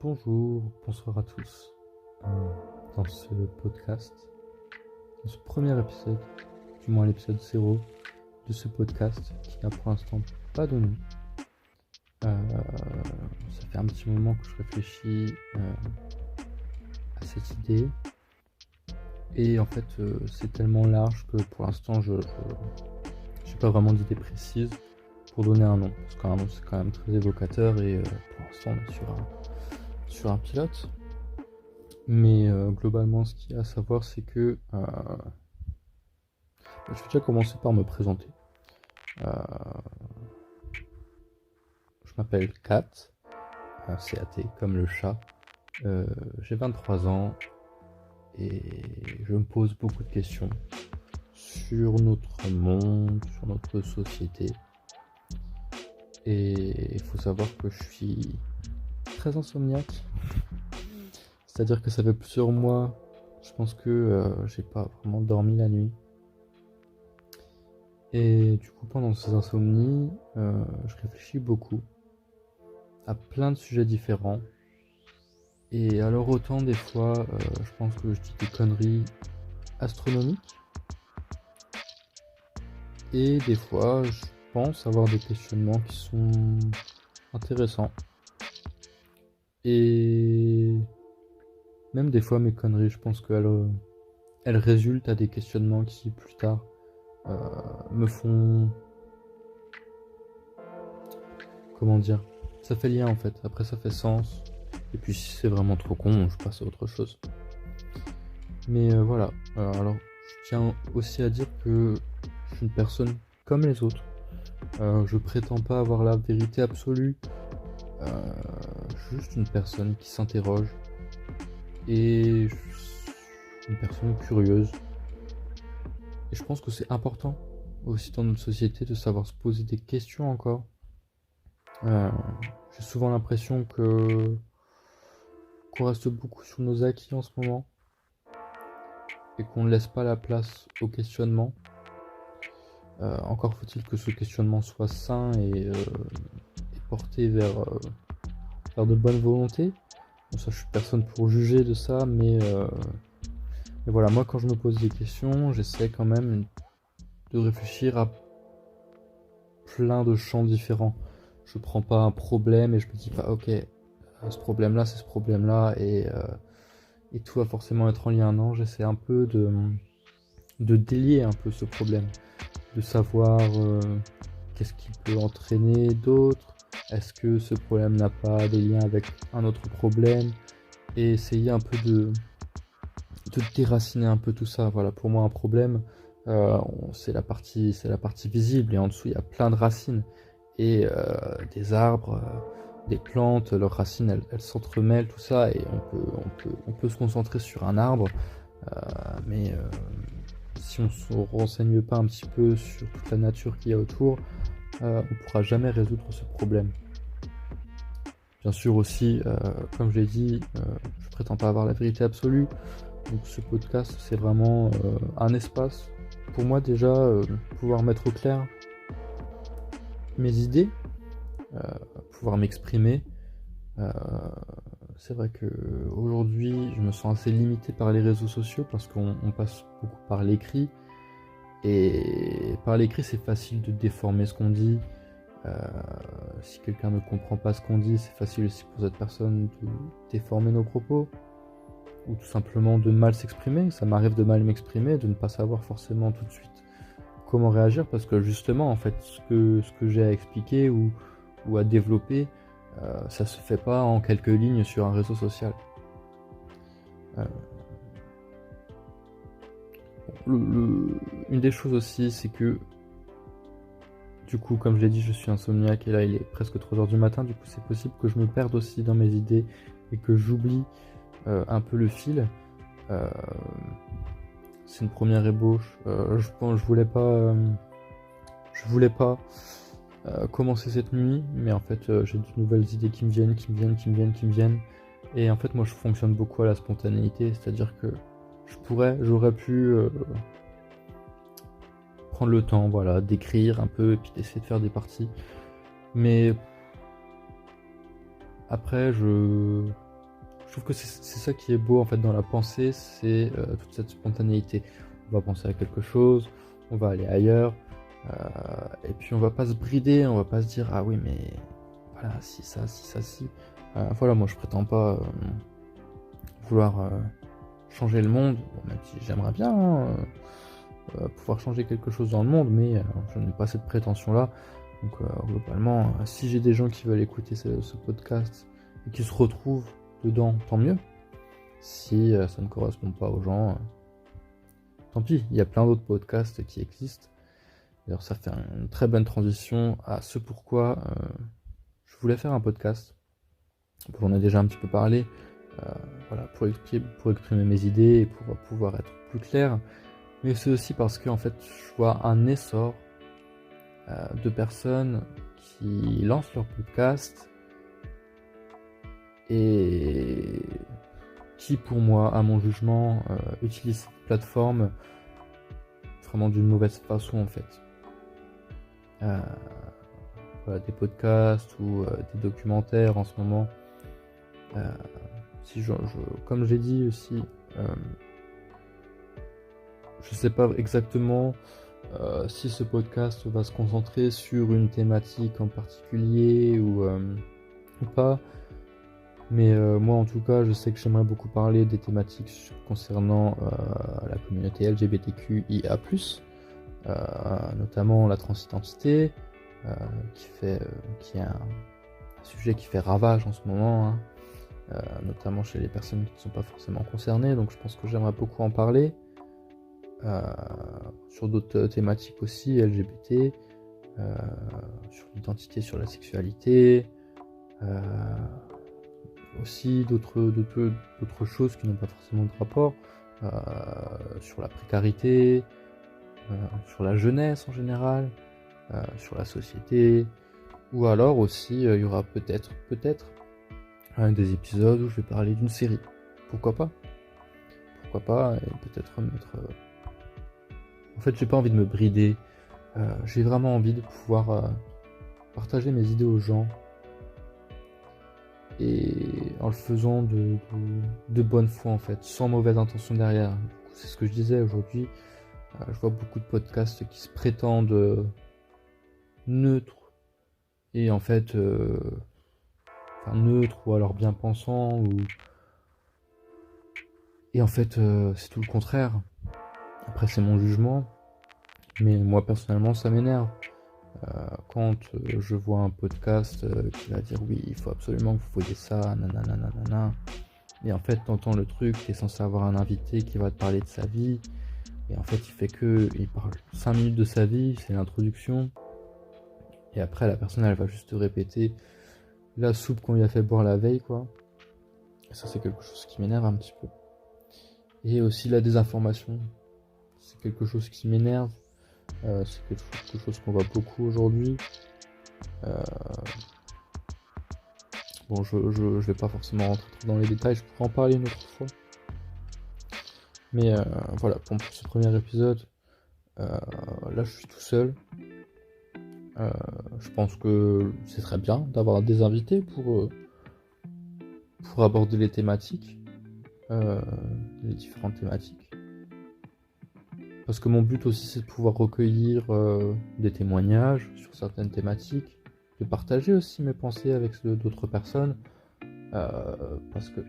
Bonjour, bonsoir à tous. Dans ce podcast, dans ce premier épisode, du moins l'épisode 0 de ce podcast qui n'a pour l'instant pas de nom. Ça fait un petit moment que je réfléchis à cette idée et en fait c'est tellement large que pour l'instant je n'ai pas vraiment d'idée précise pour donner un nom, parce qu'un nom c'est quand même très évocateur et pour l'instant on est sur un pilote. Mais globalement, ce qu'il y a à savoir, c'est que je vais déjà commencer par me présenter. Euh, je m'appelle Kat, C-A-T, comme le chat. J'ai 23 ans et je me pose beaucoup de questions sur notre monde, sur notre société. Et il faut savoir que je suis très insomniaque. C'est-à-dire que ça fait plusieurs mois, je pense que j'ai pas vraiment dormi la nuit. Et du coup, pendant ces insomnies, je réfléchis beaucoup à plein de sujets différents. Et alors autant des fois, je pense que je dis des conneries astronomiques. Et des fois, je pense avoir des questionnements qui sont intéressants. Et même des fois, mes conneries, je pense qu'elles résultent à des questionnements qui, plus tard, me font... Comment dire? Ça fait lien en fait, après ça fait sens. Et puis si c'est vraiment trop con, je passe à autre chose. Mais voilà, alors je tiens aussi à dire que je suis une personne comme les autres. Je prétends pas avoir la vérité absolue. Je suis juste une personne qui s'interroge. Et je suis une personne curieuse. Et je pense que c'est important aussi dans notre société de savoir se poser des questions encore. J'ai souvent l'impression qu'on reste beaucoup sur nos acquis en ce moment et qu'on ne laisse pas la place au questionnement. Encore faut-il que ce questionnement soit sain et porté vers de bonnes volontés. Bon, ça, je suis personne pour juger de ça, mais voilà, moi quand je me pose des questions, j'essaie quand même de réfléchir à plein de champs différents. Je prends pas un problème et je me dis pas ok, ce problème-là, c'est ce problème-là et tout va forcément être en lien. Non, j'essaie un peu de délier un peu ce problème, de savoir qu'est-ce qui peut entraîner d'autres, est-ce que ce problème n'a pas des liens avec un autre problème, et essayer un peu de déraciner un peu tout ça. Voilà, pour moi un problème, c'est la partie visible, et en dessous il y a plein de racines, et des arbres, des plantes, leurs racines elles s'entremêlent, tout ça, et on peut se concentrer sur un arbre, mais si on ne se renseigne pas un petit peu sur toute la nature qu'il y a autour, on ne pourra jamais résoudre ce problème. Bien sûr aussi, comme je l'ai dit, je prétends pas avoir la vérité absolue, donc ce podcast c'est vraiment un espace pour moi déjà, pouvoir mettre au clair mes idées, pouvoir m'exprimer. C'est vrai que aujourd'hui je me sens assez limité par les réseaux sociaux parce qu'on passe beaucoup par l'écrit, et par l'écrit c'est facile de déformer ce qu'on dit. Si quelqu'un ne comprend pas ce qu'on dit, c'est facile aussi pour cette personne de déformer nos propos, ou tout simplement de mal s'exprimer. Ça m'arrive de mal m'exprimer, de ne pas savoir forcément tout de suite comment réagir, parce que justement en fait ce que j'ai à expliquer ou à développer, ça se fait pas en quelques lignes sur un réseau social. Une des choses aussi, c'est que du coup, comme je l'ai dit, je suis insomniaque et là il est presque 3h du matin, du coup c'est possible que je me perde aussi dans mes idées et que j'oublie un peu le fil. C'est une première ébauche. Je voulais pas commencer cette nuit, mais en fait j'ai de nouvelles idées qui me viennent. Et en fait moi je fonctionne beaucoup à la spontanéité, c'est-à-dire que j'aurais pu prendre le temps, voilà, d'écrire un peu et puis d'essayer de faire des parties. Mais après Je trouve que c'est ça qui est beau en fait dans la pensée, c'est toute cette spontanéité. On va penser à quelque chose, on va aller ailleurs, et puis on va pas se brider, on va pas se dire ah oui mais voilà si ça, si ça, si. Voilà, moi je prétends pas vouloir changer le monde, bon, même si j'aimerais bien pouvoir changer quelque chose dans le monde, mais je n'ai pas cette prétention-là. Donc globalement, si j'ai des gens qui veulent écouter ce podcast et qui se retrouvent dedans, tant mieux. Si ça ne correspond pas aux gens, tant pis, il y a plein d'autres podcasts qui existent. D'ailleurs, ça fait une très bonne transition à ce pourquoi je voulais faire un podcast. J'en ai déjà un petit peu parlé, voilà, pour exprimer mes idées et pour pouvoir être plus clair. Mais c'est aussi parce que en fait, je vois un essor de personnes qui lancent leur podcast et qui, pour moi, à mon jugement, utilisent cette plateforme vraiment d'une mauvaise façon en fait. Voilà, des podcasts ou des documentaires en ce moment. Si comme j'ai dit aussi, je sais pas exactement si ce podcast va se concentrer sur une thématique en particulier ou pas. Mais moi en tout cas je sais que j'aimerais beaucoup parler des thématiques concernant la communauté LGBTQIA+, notamment la transidentité, qui est un sujet qui fait ravage en ce moment, hein, notamment chez les personnes qui ne sont pas forcément concernées, donc je pense que j'aimerais beaucoup en parler. Sur d'autres thématiques aussi, LGBT, sur l'identité, sur la sexualité, aussi d'autres choses qui n'ont pas forcément de rapport, sur la précarité, sur la jeunesse en général, sur la société, ou alors aussi il y aura peut-être des épisodes où je vais parler d'une série. Pourquoi pas, et peut-être mettre... En fait, j'ai pas envie de me brider, j'ai vraiment envie de pouvoir partager mes idées aux gens, et en le faisant de bonne foi en fait, sans mauvaise intention derrière. C'est ce que je disais aujourd'hui, je vois beaucoup de podcasts qui se prétendent neutres, et en fait, neutres ou alors bien pensants, et en fait c'est tout le contraire. Après c'est mon jugement, mais moi personnellement ça m'énerve. Quand je vois un podcast qui va dire oui, il faut absolument que vous voyez ça, nanana, et en fait t'entends le truc, t'es censé avoir un invité qui va te parler de sa vie, et en fait il parle 5 minutes de sa vie, c'est l'introduction, et après la personne elle va juste te répéter la soupe qu'on lui a fait boire la veille, quoi. Et ça c'est quelque chose qui m'énerve un petit peu. Et aussi la désinformation, c'est quelque chose qui m'énerve. C'est quelque chose qu'on voit beaucoup aujourd'hui. Bon, je vais pas forcément rentrer dans les détails, je pourrais en parler une autre fois. Mais voilà, pour ce premier épisode, là je suis tout seul. Je pense que c'est très bien d'avoir des invités pour aborder les thématiques, les différentes thématiques. Parce que mon but aussi c'est de pouvoir recueillir des témoignages sur certaines thématiques, de partager aussi mes pensées avec d'autres personnes, parce que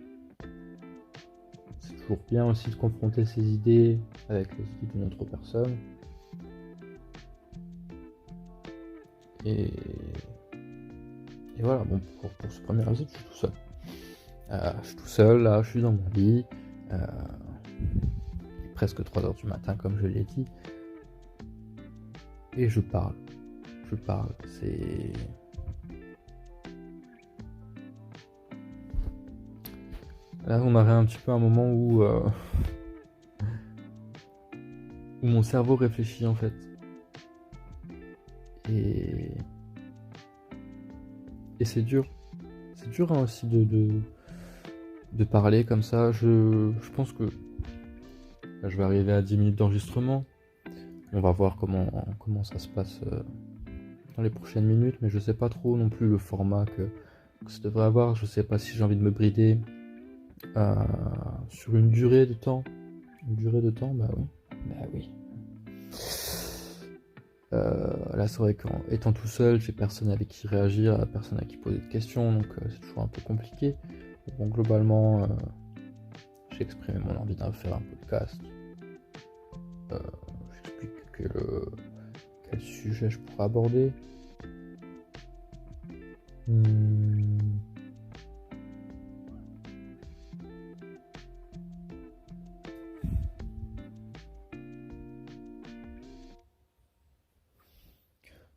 c'est toujours bien aussi de confronter ses idées avec les idées d'une autre personne. Et voilà, bon, pour ce premier épisode, je suis tout seul. Là, je suis dans mon lit. Presque 3h du matin, comme je l'ai dit. Et je parle. C'est... Là, on arrive un petit peu à un moment où mon cerveau réfléchit, en fait. Et c'est dur. C'est dur, hein, aussi de parler comme ça. Je pense que là, je vais arriver à 10 minutes d'enregistrement. On va voir comment ça se passe dans les prochaines minutes, mais je sais pas trop non plus le format que ça devrait avoir. Je sais pas si j'ai envie de me brider sur une durée de temps. Une durée de temps, bah oui. Bah oui. Là, c'est vrai qu'en étant tout seul, j'ai personne avec qui réagir, personne à qui poser de questions, donc c'est toujours un peu compliqué. Bon, globalement, j'ai exprimé mon envie de faire un podcast. J'explique quel sujet je pourrais aborder.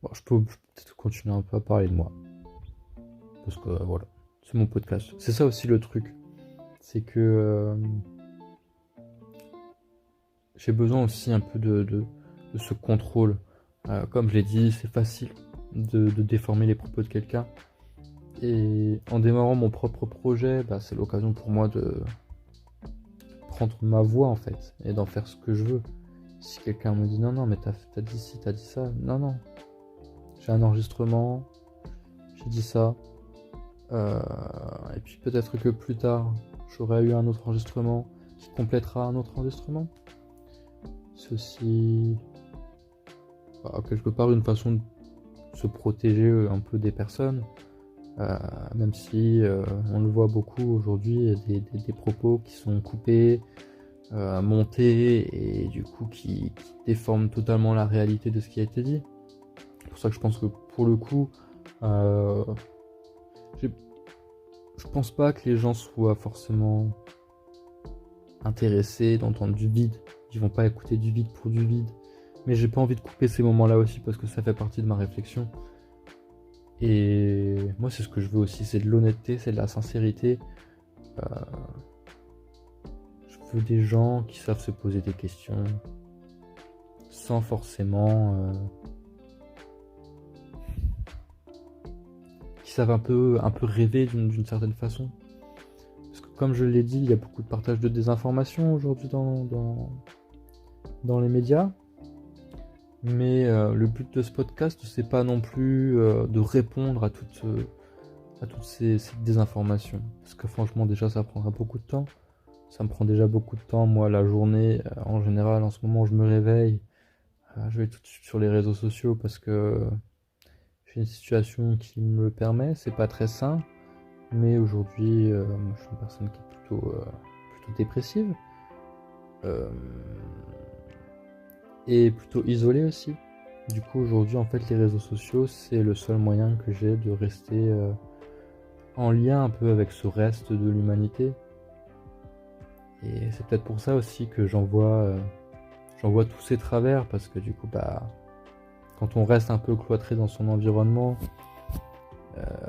Bon, je peux peut-être continuer un peu à parler de moi. Parce que voilà, c'est mon podcast. C'est ça aussi le truc. C'est que j'ai besoin aussi un peu de ce contrôle. Comme je l'ai dit, c'est facile de déformer les propos de quelqu'un. Et en démarrant mon propre projet, bah, c'est l'occasion pour moi de prendre ma voix en fait et d'en faire ce que je veux. Si quelqu'un me dit non mais t'as dit ci, t'as dit ça, non. J'ai un enregistrement, j'ai dit ça. Et puis peut-être que plus tard, j'aurai eu un autre enregistrement qui complétera un autre enregistrement. C'est aussi quelque part une façon de se protéger un peu des personnes. Même si on le voit beaucoup aujourd'hui, des propos qui sont coupés, montés et du coup qui déforment totalement la réalité de ce qui a été dit. C'est pour ça que je pense que pour le coup, je pense pas que les gens soient forcément intéressés d'entendre du vide. Ils vont pas écouter du vide pour du vide. Mais j'ai pas envie de couper ces moments-là aussi parce que ça fait partie de ma réflexion. Et moi, c'est ce que je veux aussi, c'est de l'honnêteté, c'est de la sincérité. Je veux des gens qui savent se poser des questions sans forcément... qui savent un peu rêver d'une certaine façon. Parce que comme je l'ai dit, il y a beaucoup de partage de désinformation aujourd'hui dans les médias. Mais le but de ce podcast, c'est pas non plus de répondre à toutes ces désinformations. Parce que franchement, déjà, ça prendra beaucoup de temps. Ça me prend déjà beaucoup de temps. Moi, la journée, en général, en ce moment, je me réveille. Je vais tout de suite sur les réseaux sociaux parce que j'ai une situation qui me le permet. C'est pas très sain. Mais aujourd'hui, je suis une personne qui est plutôt dépressive. Et plutôt isolée aussi. Du coup, aujourd'hui, en fait, les réseaux sociaux, c'est le seul moyen que j'ai de rester en lien un peu avec ce reste de l'humanité. Et c'est peut-être pour ça aussi que j'en vois tous ces travers, parce que du coup, quand on reste un peu cloîtré dans son environnement,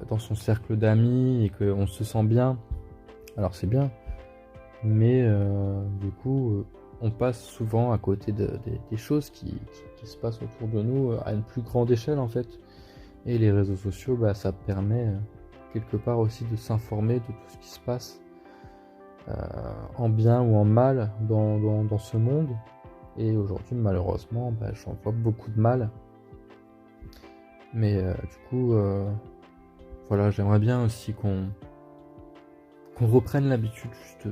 dans son cercle d'amis, et qu'on se sent bien, alors c'est bien, mais du coup, on passe souvent à côté des choses qui se passent autour de nous à une plus grande échelle en fait. Et les réseaux sociaux, ça permet quelque part aussi de s'informer de tout ce qui se passe en bien ou en mal dans ce monde. Et aujourd'hui, malheureusement, j'en vois beaucoup de mal. Mais du coup, voilà, j'aimerais bien aussi qu'on reprenne l'habitude juste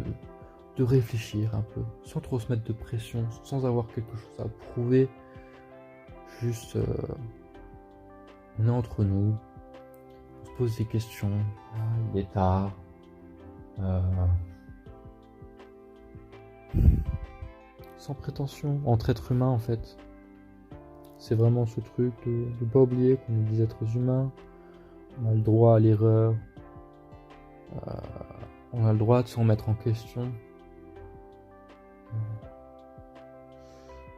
de réfléchir un peu, sans trop se mettre de pression, sans avoir quelque chose à prouver. Juste, on est entre nous, on se pose des questions, il est tard. Sans prétention, entre êtres humains en fait. C'est vraiment ce truc de ne pas oublier qu'on est des êtres humains, on a le droit à l'erreur, on a le droit de s'en mettre en question.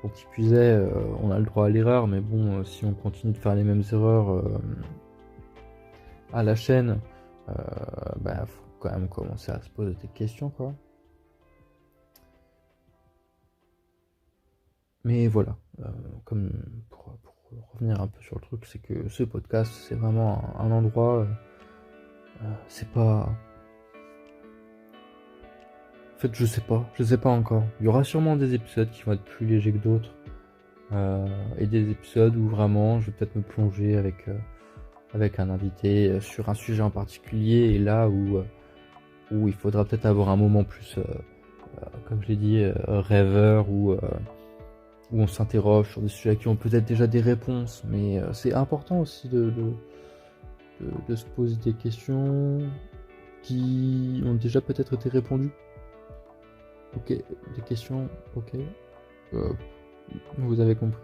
Pour qui puisait, on a le droit à l'erreur, mais bon, si on continue de faire les mêmes erreurs à la chaîne, faut quand même commencer à se poser des questions, quoi. Mais voilà, comme pour revenir un peu sur le truc, c'est que ce podcast, c'est vraiment un endroit, c'est pas... En fait, je sais pas encore. Il y aura sûrement des épisodes qui vont être plus légers que d'autres. Et des épisodes où vraiment je vais peut-être me plonger avec un invité sur un sujet en particulier. Et là où où il faudra peut-être avoir un moment plus, comme je l'ai dit, rêveur, où on s'interroge sur des sujets qui ont peut-être déjà des réponses, mais c'est important aussi de se poser des questions qui ont déjà peut-être été répondues. Ok, des questions, ok, vous avez compris.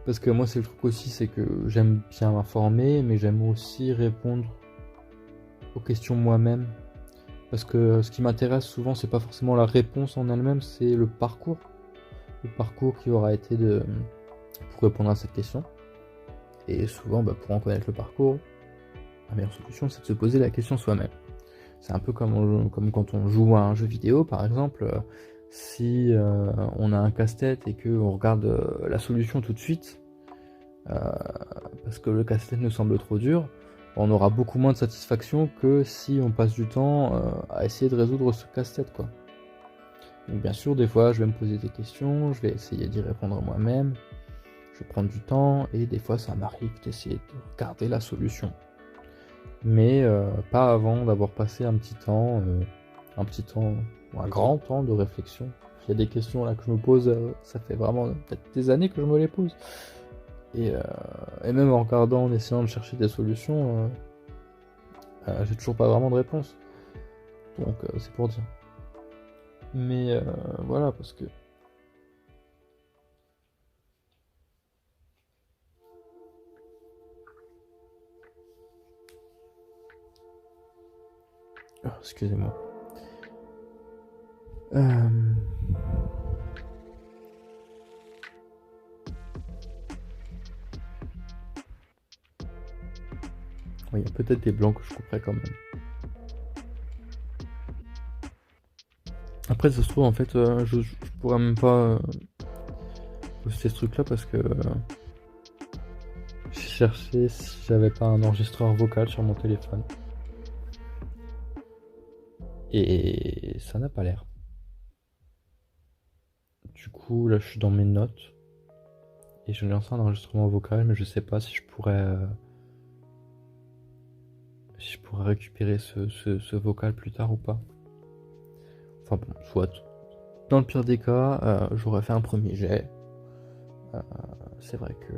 Parce que moi c'est le truc aussi, c'est que j'aime bien m'informer, mais j'aime aussi répondre aux questions moi-même. Parce que ce qui m'intéresse souvent, c'est pas forcément la réponse en elle-même, c'est le parcours. Le parcours qui aura été pour répondre à cette question. Et souvent, pour en connaître le parcours, la meilleure solution, c'est de se poser la question soi-même. C'est un peu comme quand on joue à un jeu vidéo, par exemple. Si on a un casse-tête et qu'on regarde la solution tout de suite, parce que le casse-tête nous semble trop dur, on aura beaucoup moins de satisfaction que si on passe du temps à essayer de résoudre ce casse-tête, quoi. Donc bien sûr, des fois, je vais me poser des questions, je vais essayer d'y répondre moi-même, je vais prendre du temps, et des fois, ça m'arrive d'essayer de regarder la solution. Mais pas avant d'avoir passé un grand temps de réflexion. Il y a des questions là que je me pose, ça fait vraiment peut-être des années que je me les pose. Et même en regardant, en essayant de chercher des solutions, j'ai toujours pas vraiment de réponse. Donc c'est pour dire. Mais voilà, parce que... Oh, excusez-moi. Il y a peut-être des blancs que je couperai quand même. Après, ça se trouve, en fait, je pourrais même pas poster ce truc-là parce que j'ai cherché si j'avais pas un enregistreur vocal sur mon téléphone. Et ça n'a pas l'air. Du coup, là, je suis dans mes notes. Et je lance un enregistrement vocal, mais je sais pas si je pourrais récupérer ce vocal plus tard ou pas. Enfin bon, soit. Dans le pire des cas, j'aurais fait un premier jet. C'est vrai que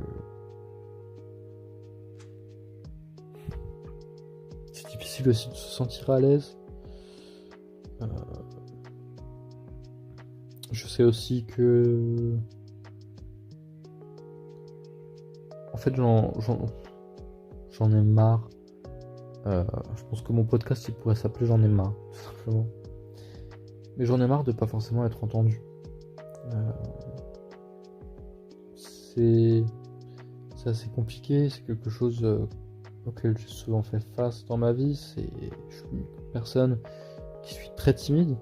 c'est difficile aussi de se sentir à l'aise. Je sais aussi que... En fait, j'en ai marre. Je pense que mon podcast, il pourrait s'appeler J'en ai marre, tout simplement. Mais j'en ai marre de pas forcément être entendu. C'est assez compliqué, c'est quelque chose auquel j'ai souvent fait face dans ma vie. Je suis une personne qui suis très timide.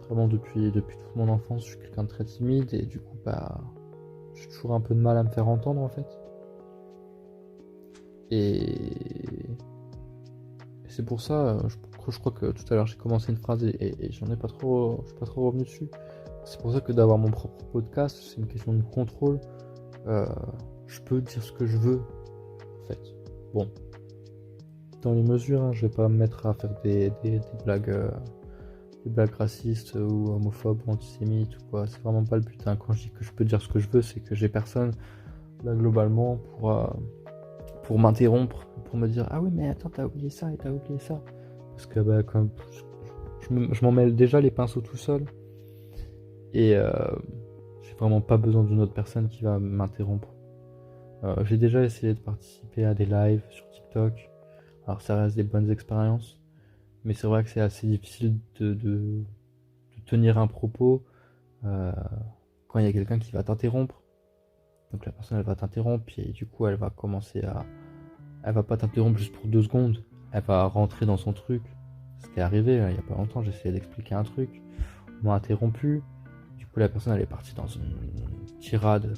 Vraiment depuis toute mon enfance, je suis quelqu'un de très timide et du coup, j'ai toujours un peu de mal à me faire entendre en fait. Et c'est pour ça, je crois que tout à l'heure j'ai commencé une phrase et je suis pas trop revenu dessus. C'est pour ça que d'avoir mon propre podcast, c'est une question de contrôle. Je peux dire ce que je veux, en fait. Bon, dans les mesures, je vais pas me mettre à faire des blagues, racistes ou homophobes ou antisémites ou quoi. C'est vraiment pas le but. Quand je dis que je peux dire ce que je veux, c'est que j'ai personne là globalement pour m'interrompre, pour me dire ah oui mais attends t'as oublié ça et t'as oublié ça. Parce que comme je m'en mêle déjà les pinceaux tout seul. Et j'ai vraiment pas besoin d'une autre personne qui va m'interrompre. J'ai déjà essayé de participer à des lives sur TikTok. Alors ça reste des bonnes expériences. Mais c'est vrai que c'est assez difficile de tenir un propos quand il y a quelqu'un qui va t'interrompre. Donc la personne elle va t'interrompre et du coup elle va commencer à... Elle va pas t'interrompre juste pour 2 secondes. Elle va rentrer dans son truc. Ce qui est arrivé il y a pas longtemps, j'essayais d'expliquer un truc. On m'a interrompu. Du coup la personne elle est partie dans une tirade de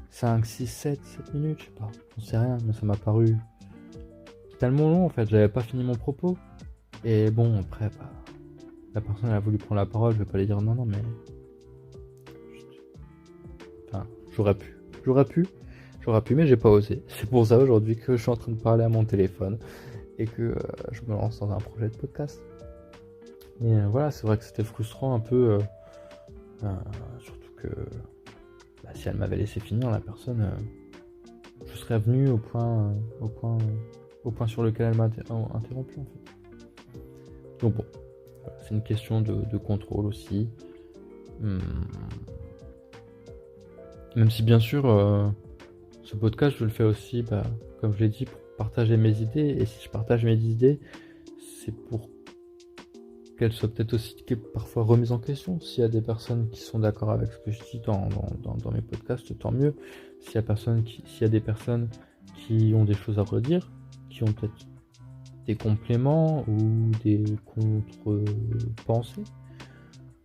5, 6, 7 minutes, je sais pas. J'en sais rien, mais ça m'a paru tellement long en fait, j'avais pas fini mon propos. Et bon après la personne elle a voulu prendre la parole, je vais pas lui dire non mais... Enfin, j'aurais pu. J'aurais pu, mais j'ai pas osé. C'est pour ça aujourd'hui que je suis en train de parler à mon téléphone et que je me lance dans un projet de podcast. Mais voilà, c'est vrai que c'était frustrant un peu, surtout que si elle m'avait laissé finir, la personne, je serais venu au point sur lequel elle m'a interrompu en fait. Donc bon, c'est une question de contrôle aussi. Même si bien sûr, ce podcast, je le fais aussi, comme je l'ai dit, pour partager mes idées. Et si je partage mes idées, c'est pour qu'elles soient peut-être aussi parfois remises en question. S'il y a des personnes qui sont d'accord avec ce que je dis dans mes podcasts, tant mieux. S'il y a des personnes qui ont des choses à redire, qui ont peut-être des compléments ou des contre-pensées,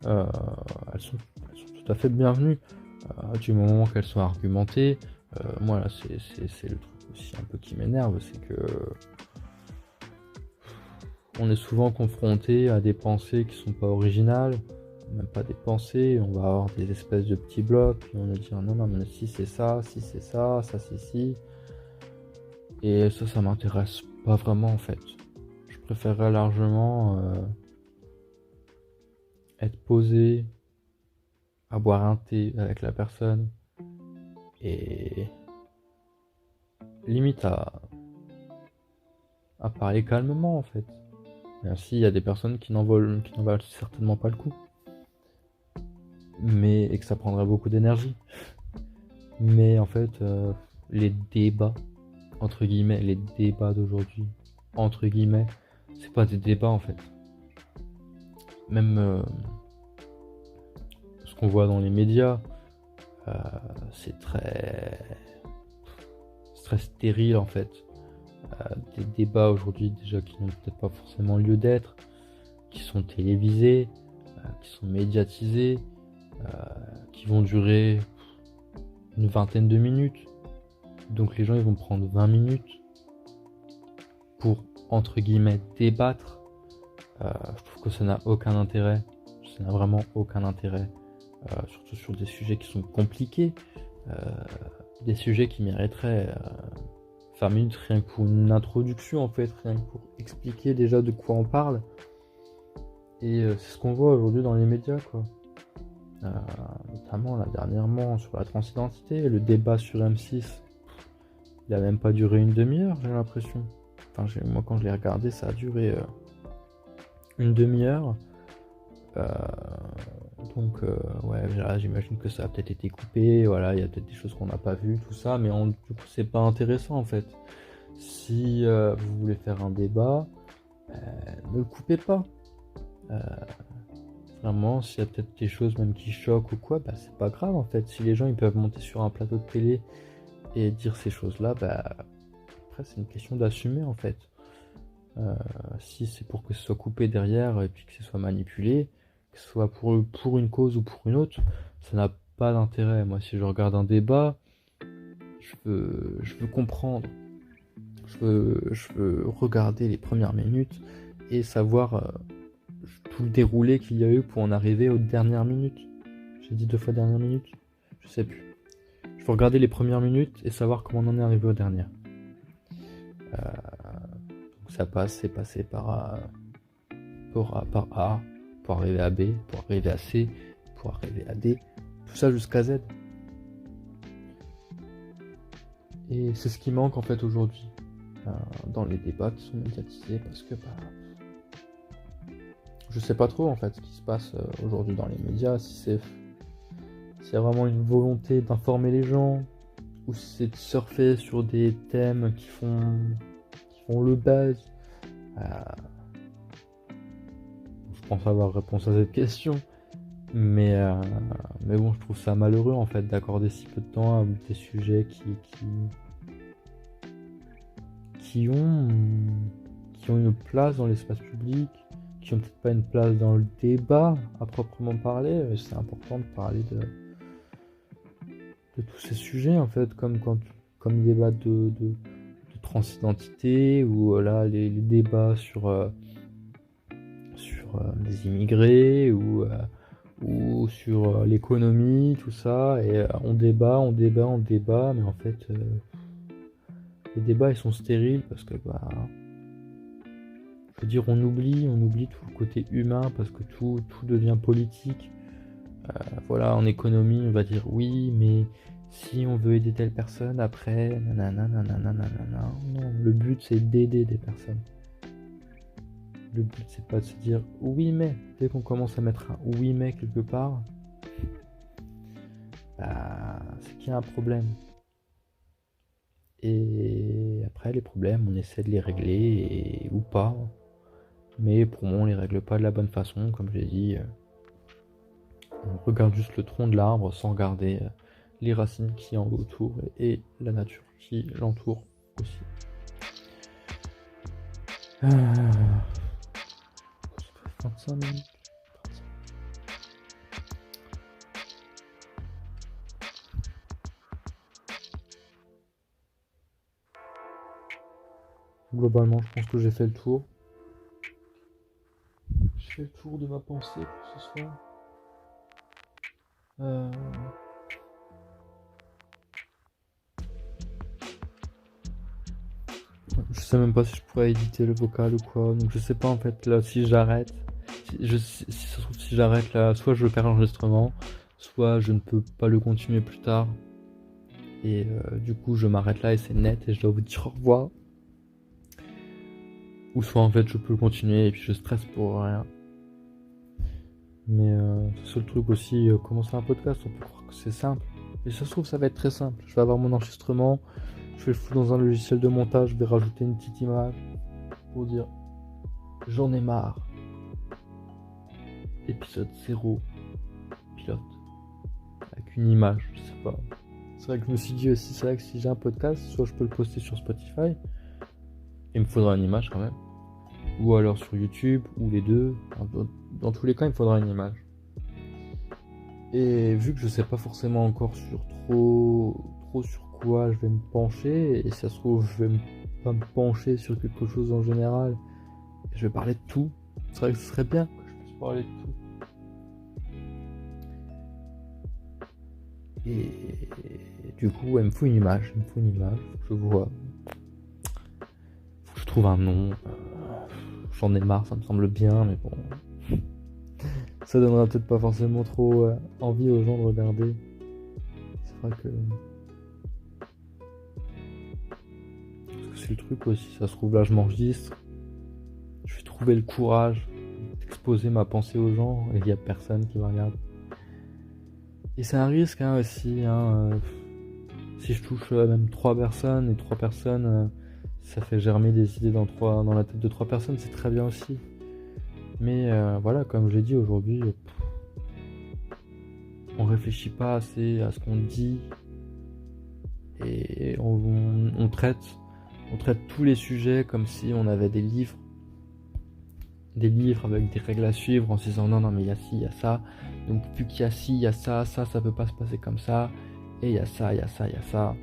elles sont tout à fait bienvenues. Du moment qu'elles sont argumentées. Moi là, c'est le truc aussi un peu qui m'énerve, c'est que on est souvent confronté à des pensées qui sont pas originales, même pas des pensées. On va avoir des espèces de petits blocs et on va dire non mais si c'est ça, si c'est ça, ça c'est si. Et ça m'intéresse pas vraiment en fait. Je préférerais largement être posé, à boire un thé avec la personne et limite à parler calmement en fait. Ainsi, il y a des personnes qui n'en valent certainement pas le coup. Et que ça prendrait beaucoup d'énergie. Mais en fait, les débats, entre guillemets, les débats d'aujourd'hui, entre guillemets, c'est pas des débats en fait. Même ce qu'on voit dans les médias, c'est très stérile en fait. Des débats aujourd'hui déjà qui n'ont peut-être pas forcément lieu d'être, qui sont télévisés, qui sont médiatisés, qui vont durer une vingtaine de minutes. Donc les gens ils vont prendre 20 minutes pour entre guillemets débattre. Je trouve que ça n'a aucun intérêt. Ça n'a vraiment aucun intérêt. Surtout sur des sujets qui sont compliqués. Des sujets qui mériteraient 20 minutes rien que pour une introduction en fait, rien que pour expliquer déjà de quoi on parle. Et c'est ce qu'on voit aujourd'hui dans les médias quoi. Notamment là dernièrement sur la transidentité, le débat sur M6, il a même pas duré une demi-heure j'ai l'impression. Enfin moi quand je l'ai regardé ça a duré une demi-heure. Donc ouais là, j'imagine que ça a peut-être été coupé, voilà, il y a peut-être des choses qu'on n'a pas vues, tout ça, mais du coup c'est pas intéressant en fait. Si vous voulez faire un débat, ne le coupez pas. Vraiment, s'il y a peut-être des choses même qui choquent ou quoi, c'est pas grave en fait. Si les gens ils peuvent monter sur un plateau de télé et dire ces choses-là, après c'est une question d'assumer en fait. Si c'est pour que ce soit coupé derrière et puis que ce soit manipulé, que ce soit pour une cause ou pour une autre, ça n'a pas d'intérêt. Moi, si je regarde un débat, je veux comprendre. Je veux regarder les premières minutes et savoir tout le déroulé qu'il y a eu pour en arriver aux dernières minutes. J'ai dit 2 fois dernière minute, je sais plus. Je veux regarder les premières minutes et savoir comment on en est arrivé aux dernières. C'est passé par A, pour arriver à B, pour arriver à C, pour arriver à D, tout ça jusqu'à Z. Et c'est ce qui manque en fait aujourd'hui dans les débats qui sont médiatisés parce que je sais pas trop en fait ce qui se passe aujourd'hui dans les médias, s'il y a vraiment une volonté d'informer les gens ou si c'est de surfer sur des thèmes qui font le buzz. Je pense avoir réponse à cette question, mais bon, je trouve ça malheureux en fait d'accorder si peu de temps à des sujets qui ont une place dans l'espace public, qui ont peut-être pas une place dans le débat à proprement parler. C'est important de parler de tous ces sujets en fait, comme le débat de transidentité ou là les débats sur les immigrés ou ou sur l'économie, tout ça, et on débat, mais en fait, les débats ils sont stériles parce que je veux dire, on oublie tout le côté humain parce que tout devient politique. Voilà, en économie, on va dire oui, mais si on veut aider telle personne, après, nanana, nanana, nanana. Non, le but c'est d'aider des personnes. Le but c'est pas de se dire oui, mais dès qu'on commence à mettre un oui, mais quelque part, c'est qu'il y a un problème. Et après, les problèmes, on essaie de les régler ou pas. Mais pour moi, on les règle pas de la bonne façon, comme j'ai dit. On regarde juste le tronc de l'arbre sans regarder les racines qui en autour et la nature qui l'entoure aussi. Ça fait 25 minutes. Globalement, je pense que j'ai fait le tour. J'ai fait le tour de ma pensée pour ce soir. Je sais même pas si je pourrais éditer le vocal ou quoi, donc je sais pas en fait là si j'arrête. Si ça se trouve, si j'arrête là, soit je perds l'enregistrement, soit je ne peux pas le continuer plus tard. Et du coup je m'arrête là et c'est net et je dois vous dire au revoir. Ou soit en fait je peux le continuer et puis je stresse pour rien. Mais c'est le truc aussi, commencer un podcast, on peut croire que c'est simple. Et ça se trouve ça va être très simple. Je vais avoir mon enregistrement, je vais le foutre dans un logiciel de montage, je vais rajouter une petite image pour dire j'en ai marre. Épisode 0, pilote. Avec une image, je sais pas. C'est vrai que je me suis dit aussi, c'est vrai que si j'ai un podcast, soit je peux le poster sur Spotify, il me faudra une image quand même. Ou alors sur YouTube, ou les deux. Dans tous les cas, il me faudra une image. Et vu que je sais pas forcément encore sur trop sur quoi je vais me pencher, et si ça se trouve, je vais pas me pencher sur quelque chose en général, je vais parler de tout. C'est vrai que ce serait bien que je puisse parler de tout. Et du coup, il me faut une image, faut que je vois. Faut que je trouve un nom. J'en ai marre, ça me semble bien, mais bon. Ça donnera peut-être pas forcément trop envie aux gens de regarder. C'est vrai que. Parce que c'est le truc aussi, ça se trouve là, je m'enregistre. Je vais trouver le courage d'exposer ma pensée aux gens et il y a personne qui va regarder. Et c'est un risque aussi. Si je touche même 3 personnes, et 3 personnes, ça fait germer des idées dans la tête de 3 personnes, c'est très bien aussi. Mais voilà, comme j'ai dit aujourd'hui, on réfléchit pas assez à ce qu'on dit et on traite tous les sujets comme si on avait des livres avec des règles à suivre en se disant non mais il y a ci, il y a ça, donc vu qu'il y a ci, il y a ça peut pas se passer comme ça, et il y a ça. Enfin,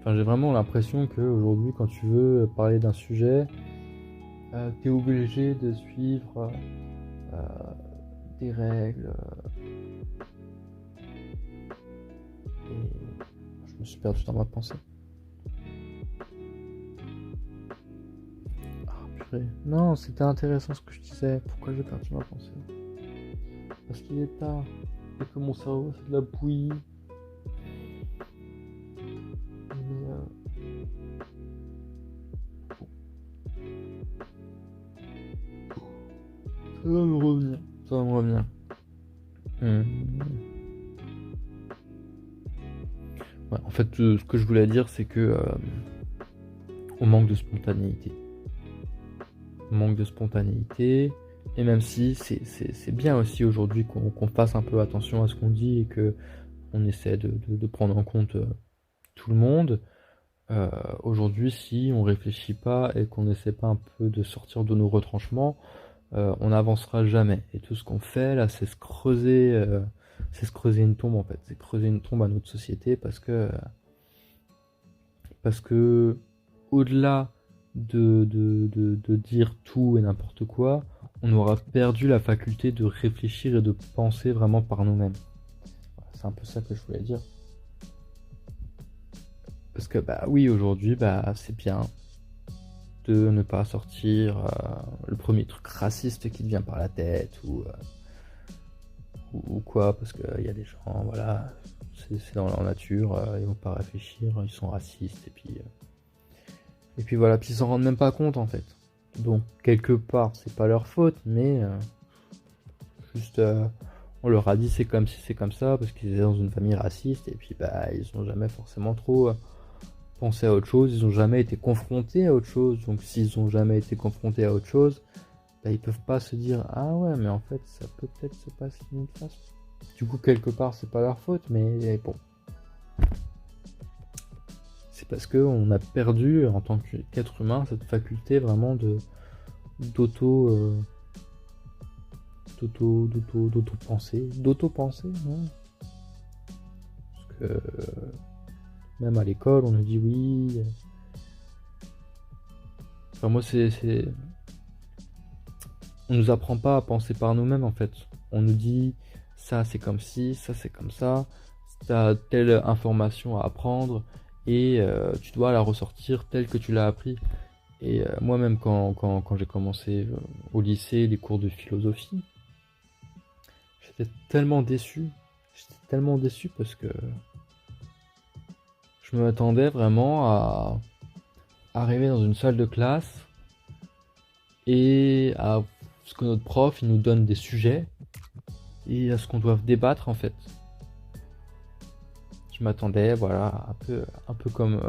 j'ai vraiment l'impression que aujourd'hui, quand tu veux parler d'un sujet, t'es obligé de suivre des règles. Et je me suis perdu dans ma pensée. Purée. Non, c'était intéressant ce que je disais. Pourquoi j'ai perdu ma pensée? Parce qu'il est tard et que mon cerveau c'est de la bouillie. Ça va me revenir. Ouais, en fait, ce que je voulais dire, c'est que on manque de spontanéité. Et même si c'est bien aussi aujourd'hui qu'on fasse un peu attention à ce qu'on dit et que on essaie de prendre en compte tout le monde. Aujourd'hui, si on réfléchit pas et qu'on essaie pas un peu de sortir de nos retranchements, on n'avancera jamais. Et tout ce qu'on fait là, c'est se creuser une tombe en fait. C'est creuser une tombe à notre société parce que au-delà de dire tout et n'importe quoi, on aura perdu la faculté de réfléchir et de penser vraiment par nous-mêmes. Voilà, c'est un peu ça que je voulais dire. Parce que bah oui, aujourd'hui, bah c'est bien de ne pas sortir le premier truc raciste qui te vient par la tête ou quoi, parce qu'il y a des gens, voilà, c'est dans leur nature, ils vont pas réfléchir, ils sont racistes, et puis voilà, puis ils s'en rendent même pas compte en fait. Donc, quelque part, c'est pas leur faute, mais juste, on leur a dit c'est comme si c'est comme ça, parce qu'ils étaient dans une famille raciste, et puis bah, ils ont jamais forcément trop pensé à autre chose, ils ont jamais été confrontés à autre chose, donc s'ils ont jamais été confrontés à autre chose, bah, ils peuvent pas se dire ah ouais, mais en fait, ça peut peut-être se passer d'une autre façon. Du coup, quelque part, c'est pas leur faute, mais bon. C'est parce qu'on a perdu, en tant qu'être humain, cette faculté vraiment d'auto d'auto-penser, non. Parce que même à l'école, on nous dit oui. Enfin, moi, on nous apprend pas à penser par nous-mêmes, en fait. On nous dit ça, c'est comme ci, ça, c'est comme ça. T'as telle information à apprendre et tu dois la ressortir telle que tu l'as appris. Et moi-même, quand j'ai commencé au lycée, les cours de philosophie, j'étais tellement déçu. J'étais tellement déçu parce que je m'attendais vraiment à arriver dans une salle de classe et à ce que notre prof il nous donne des sujets et à ce qu'on doive débattre en fait. Je m'attendais, voilà, un peu comme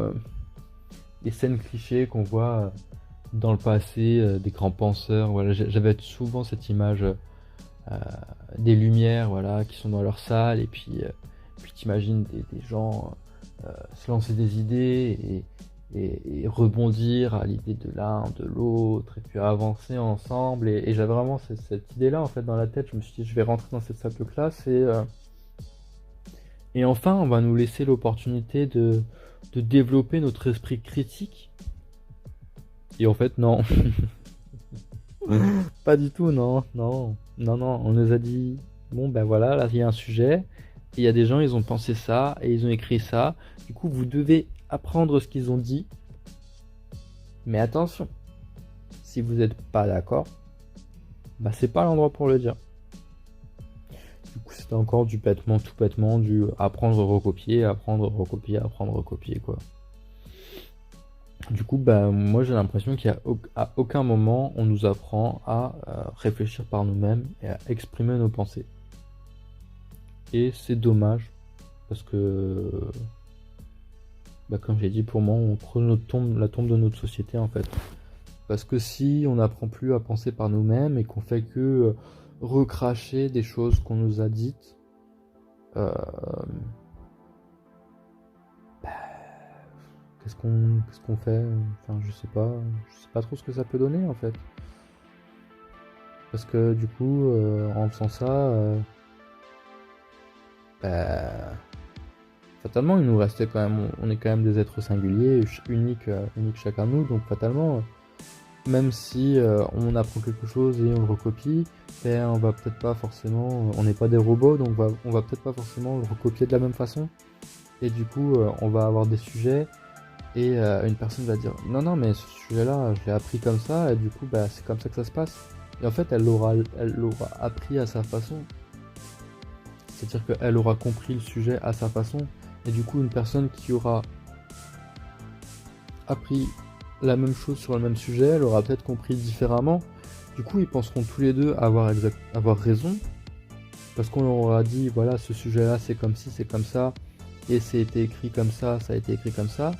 les scènes clichés qu'on voit dans le passé des grands penseurs. Voilà, j'avais souvent cette image des lumières, voilà, qui sont dans leur salle et puis t'imagines des gens se lancer des idées et rebondir à l'idée de l'un, de l'autre, et puis avancer ensemble. Et j'avais vraiment cette idée-là en fait dans la tête. Je me suis dit, je vais rentrer dans cette salle de classe et enfin, on va nous laisser l'opportunité de développer notre esprit critique. Et en fait, non. Pas du tout, non, non, non, non. On nous a dit, bon ben voilà, là il y a un sujet, et il y a des gens, ils ont pensé ça, et ils ont écrit ça. Du coup, vous devez apprendre ce qu'ils ont dit. Mais attention, si vous n'êtes pas d'accord, bah c'est pas l'endroit pour le dire. Du coup, c'était encore du bêtement, tout bêtement, du apprendre, recopier, apprendre, recopier, apprendre, recopier, quoi. Du coup, bah, moi j'ai l'impression qu'à aucun moment on nous apprend à réfléchir par nous-mêmes et à exprimer nos pensées. Et c'est dommage, parce que, bah, comme j'ai dit, pour moi, on creuse la tombe de notre société en fait. Parce que si on n'apprend plus à penser par nous-mêmes et qu'on fait que recracher des choses qu'on nous a dites, bah, qu'est-ce qu'on fait? Enfin, je sais pas trop ce que ça peut donner en fait. Parce que du coup, en faisant ça, bah, fatalement, il nous restait quand même, on est quand même des êtres singuliers, uniques chacun de nous, donc fatalement, même si on apprend quelque chose et on le recopie, ben, on va peut-être pas forcément, on n'est pas des robots, donc on va peut-être pas forcément le recopier de la même façon. Et du coup, on va avoir des sujets et une personne va dire non mais ce sujet-là, je l'ai appris comme ça et du coup, bah, c'est comme ça que ça se passe. Et en fait, elle l'aura appris à sa façon. C'est-à-dire qu'elle aura compris le sujet à sa façon. Et du coup, une personne qui aura appris la même chose sur le même sujet, elle aura peut-être compris différemment. Du coup, ils penseront tous les deux avoir raison. Parce qu'on leur aura dit, voilà, ce sujet-là, c'est comme ci, c'est comme ça. Et c'est été écrit comme ça a été écrit comme ça.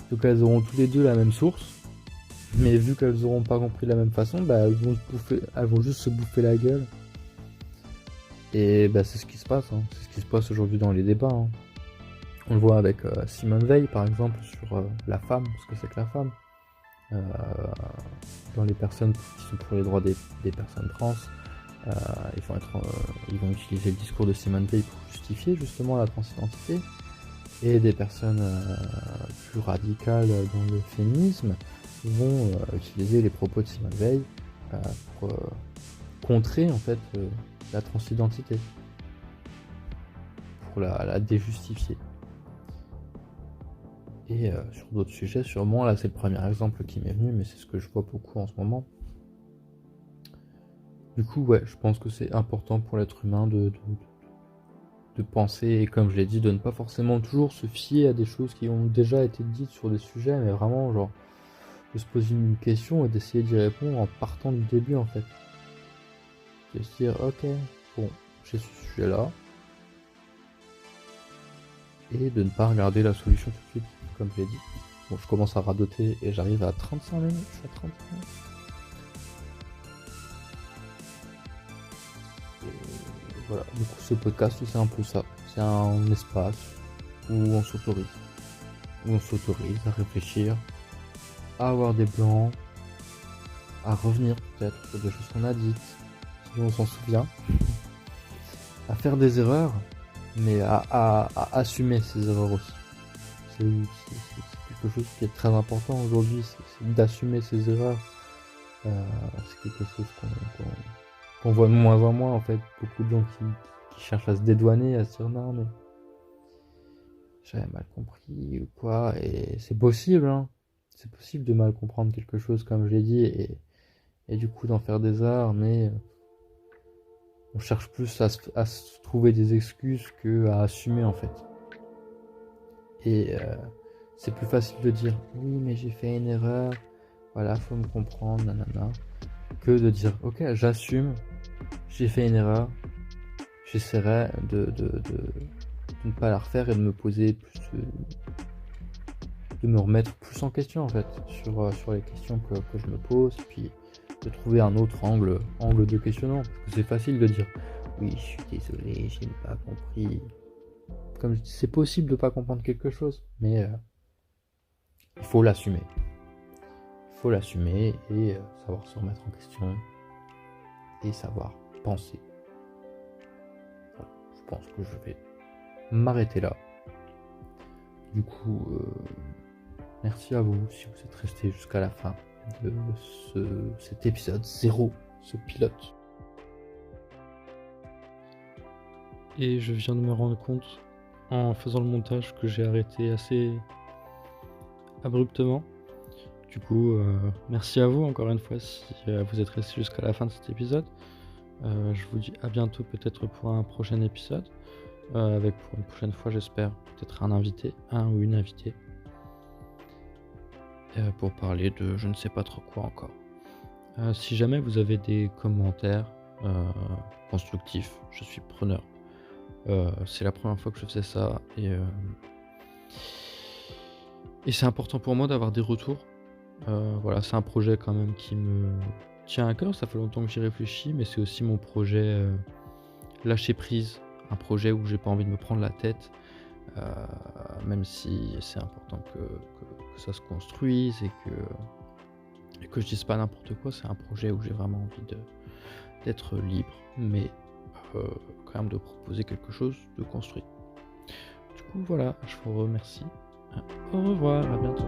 Donc elles auront tous les deux la même source. Mais vu qu'elles n'auront pas compris de la même façon, bah, elles vont juste se bouffer la gueule. Et bah, c'est ce qui se passe, hein. C'est ce qui se passe aujourd'hui dans les débats, hein. On le voit avec Simone Veil par exemple sur la femme, ce que c'est que la femme. Dans les personnes qui sont pour les droits des personnes trans, ils vont utiliser le discours de Simone Veil pour justifier justement la transidentité. Et des personnes plus radicales dans le féminisme vont utiliser les propos de Simone Veil pour contrer en fait la transidentité, pour la déjustifier. Et sur d'autres sujets, sûrement, là c'est le premier exemple qui m'est venu, mais c'est ce que je vois beaucoup en ce moment. Du coup, ouais, je pense que c'est important pour l'être humain de penser, et comme je l'ai dit, de ne pas forcément toujours se fier à des choses qui ont déjà été dites sur des sujets, mais vraiment, genre, de se poser une question et d'essayer d'y répondre en partant du début, en fait. De se dire, ok, bon, j'ai ce sujet-là, et de ne pas regarder la solution tout de suite, comme je l'ai dit. Bon, je commence à radoter et j'arrive à 35 minutes, je suis à 35 minutes. Voilà, du coup ce podcast c'est un peu ça, c'est un espace où on s'autorise à réfléchir, à avoir des blancs, à revenir peut-être sur des choses qu'on a dites, si on s'en souvient, à faire des erreurs, mais à assumer ces erreurs aussi. C'est quelque chose qui est très important aujourd'hui, c'est d'assumer ses erreurs. C'est quelque chose qu'on voit de moins en moins en fait, beaucoup de gens qui cherchent à se dédouaner, à se dire non mais j'avais mal compris ou quoi, et c'est possible hein, c'est possible de mal comprendre quelque chose comme je l'ai dit, et du coup d'en faire des erreurs, mais on cherche plus à se trouver des excuses que à assumer en fait. Et c'est plus facile de dire oui mais j'ai fait une erreur, voilà faut me comprendre, nanana, que de dire ok j'assume, j'ai fait une erreur, j'essaierai de ne pas la refaire et de me poser plus, de me remettre plus en question en fait sur les questions que je me pose, puis de trouver un autre angle de questionnement, parce que c'est facile de dire oui je suis désolé, j'ai pas compris. Comme je dis, c'est possible de pas comprendre quelque chose, mais il faut l'assumer. Et savoir se remettre en question et savoir penser. Voilà, je pense que je vais m'arrêter là. Du coup, merci à vous si vous êtes restés jusqu'à la fin de cet épisode 0, ce pilote. Et je viens de me rendre compte en faisant le montage que j'ai arrêté assez abruptement. Du coup, merci à vous encore une fois si vous êtes restés jusqu'à la fin de cet épisode. Je vous dis à bientôt peut-être pour un prochain épisode. Avec pour une prochaine fois j'espère peut-être un ou une invitée. Pour parler de je ne sais pas trop quoi encore. Si jamais vous avez des commentaires constructifs, je suis preneur. C'est la première fois que je faisais ça et c'est important pour moi d'avoir des retours. Voilà, c'est un projet quand même qui me tient à cœur, ça fait longtemps que j'y réfléchis, mais c'est aussi mon projet lâcher prise, un projet où j'ai pas envie de me prendre la tête, même si c'est important que ça se construise et que je dise pas n'importe quoi. C'est un projet où j'ai vraiment envie d'être libre, mais quand même de proposer quelque chose de construit. Du coup voilà, je vous remercie. Au revoir, à bientôt.